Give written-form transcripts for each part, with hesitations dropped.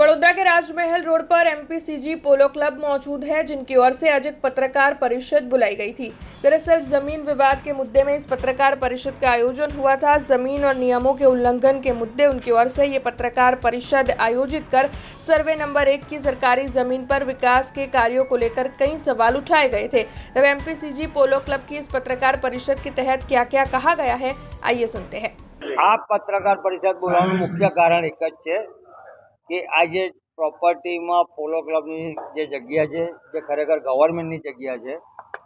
बड़ौदा के राजमहल रोड पर एमपीसीजी पोलो क्लब मौजूद है, जिनकी ओर से आज एक पत्रकार परिषद बुलाई गई थी। दरअसल जमीन विवाद के मुद्दे में इस पत्रकार परिषद का आयोजन हुआ था। जमीन और नियमों के उल्लंघन के मुद्दे उनकी ओर से ये पत्रकार परिषद आयोजित कर सर्वे नंबर 1 की सरकारी जमीन पर विकास के कार्यों को लेकर कई सवाल उठाए गए थे। तब एमपीसीजी पोलो क्लब की इस पत्रकार परिषद के तहत क्या क्या कहा गया है, आइए सुनते हैं। आप पत्रकार परिषद बोलावવાનું મુખ્ય કારણ એક જ છે કે આજે પ્રોપર્ટીમાં પોલો ક્લબની જે જગ્યા છે જે ખરેખર ગવર્મેન્ટની જગ્યા છે,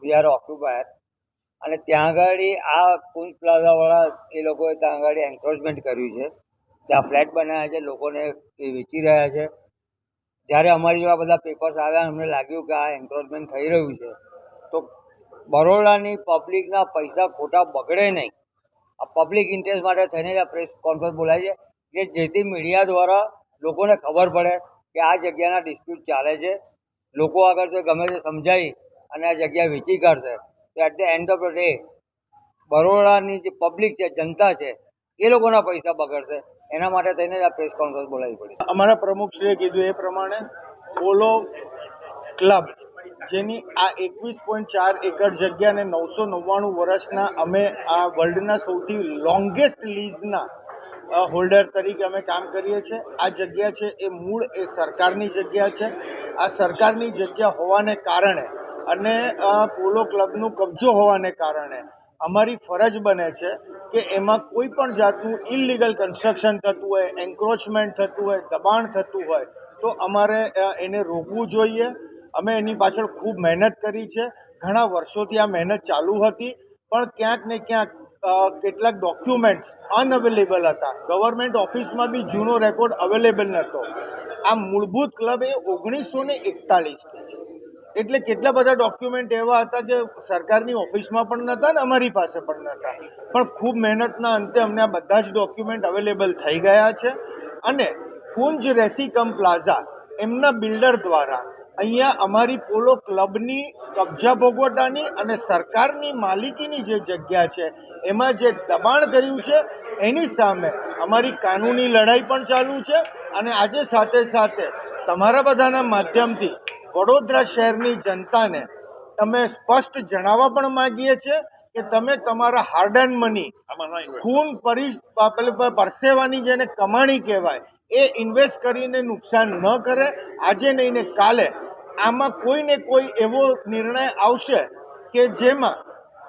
વી આર ઓક્યુપાયર, અને ત્યાં આગળ આ કુંજ પ્લાઝાવાળા એ લોકોએ ત્યાં આગળ એન્ક્રોચમેન્ટ કર્યું છે, ત્યાં ફ્લેટ બનાવ્યા છે, લોકોને એ વેચી રહ્યા છે। જ્યારે અમારી જેવા બધા પેપર્સ આવ્યા અમને લાગ્યું કે આ એન્ક્રોચમેન્ટ થઈ રહ્યું છે તો બરોડાની પબ્લિકના પૈસા ખોટા બગડે નહીં, આ પબ્લિક ઇન્ટરેસ્ટ માટે થઈને જ આ પ્રેસ કોન્ફરન્સ બોલાય છે કે જેથી મીડિયા દ્વારા લોકોને ખબર પડે કે આ જગ્યાના ડિસ્પ્યુટ ચાલે છે, લોકો આગળ તો ગમે તે સમજાવી અને આ જગ્યા વેચી કાઢશે તો at the end of the day બરોડાની જે પબ્લિક છે, જનતા છે, એ લોકોના પૈસા બગડશે। એના માટે થઈને જ આ પ્રેસ કોન્ફરન્સ બોલાવી પડી। અમારા પ્રમુખશ્રીએ કીધું એ પ્રમાણે પોલો ક્લબ જેની આ 21.4 એકર જગ્યા અને 999 વર્ષના અમે આ વર્લ્ડના સૌથી લોંગેસ્ટ લીઝના હોલ્ડર તરીકે અમે કામ કરીએ છીએ। આ જગ્યા છે એ મૂળ એ સરકારની જગ્યા છે। આ સરકારની જગ્યા હોવાને કારણે અને પોલો ક્લબનું કબજો હોવાને કારણે અમારી ફરજ બને છે કે એમાં કોઈ પણ જાતનું ઇલીગલ કન્સ્ટ્રક્શન થતું હોય, એન્ક્રોચમેન્ટ થતું હોય, દબાણ થતું હોય તો અમારે એને રોકવું જોઈએ। અમે એની પાછળ ખૂબ મહેનત કરી છે, ઘણા વર્ષોથી આ મહેનત ચાલુ હતી, પણ ક્યાંક ને ક્યાંક કેટલાક ડોક્યુમેન્ટ્સ અનઅવેલેબલ હતા, ગવર્મેન્ટ ઓફિસમાં બી જૂનો રેકોર્ડ અવેલેબલ નહોતો। આ મૂળભૂત ક્લબ એ 1941થી છે, એટલે કેટલા બધા ડોક્યુમેન્ટ એવા હતા કે સરકારની ઓફિસમાં પણ નહોતા ને અમારી પાસે પણ નહોતા, પણ ખૂબ મહેનતના અંતે અમને આ બધા જ ડોક્યુમેન્ટ અવેલેબલ થઈ ગયા છે। અને કુંજ રેસીકમ પ્લાઝા એમના બિલ્ડર દ્વારા અહીંયા અમારી પોલો ક્લબની કબજા ભોગવટાની અને સરકારની માલિકીની જે જગ્યા છે એમાં જે દબાણ કર્યું છે એની સામે અમારી કાનૂની લડાઈ પણ ચાલુ છે। અને આજે સાથે સાથે તમારા બધાના માધ્યમથી વડોદરા શહેરની જનતાને અમે સ્પષ્ટ જણાવવા પણ માગીએ છીએ કે તમે તમારા હાર્ડ એન્ડ મની, ખૂન પરસેવાની જેને કમાણી કહેવાય એ ઇન્વેસ્ટ કરીને નુકસાન ન કરે। આજે નહીં ને કાલે આમાં કોઈ ને કોઈ એવો નિર્ણય આવશે કે જેમાં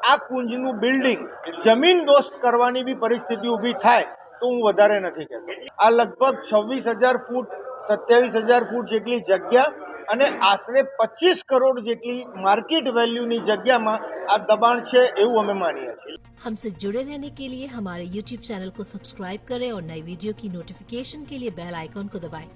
આ કુંજનું બિલ્ડિંગ જમીન દોસ્ત કરવાની બી પરિસ્થિતિ ઊભી થાય તો હું વધારે નથી કહેતો। આ લગભગ 26,000 ફૂટ 27,000 ફૂટ જેટલી જગ્યા અને આશરે 25 કરોડ જેટલી मार्केट वैल्यू ની જગ્યામાં આ દબાણ છે એવું અમે માનીએ છીએ। हमसे जुड़े रहने के लिए हमारे YouTube चैनल को सब्सक्राइब करें और नई वीडियो की नोटिफिकेशन के लिए बेल आइकॉन को दबाएं।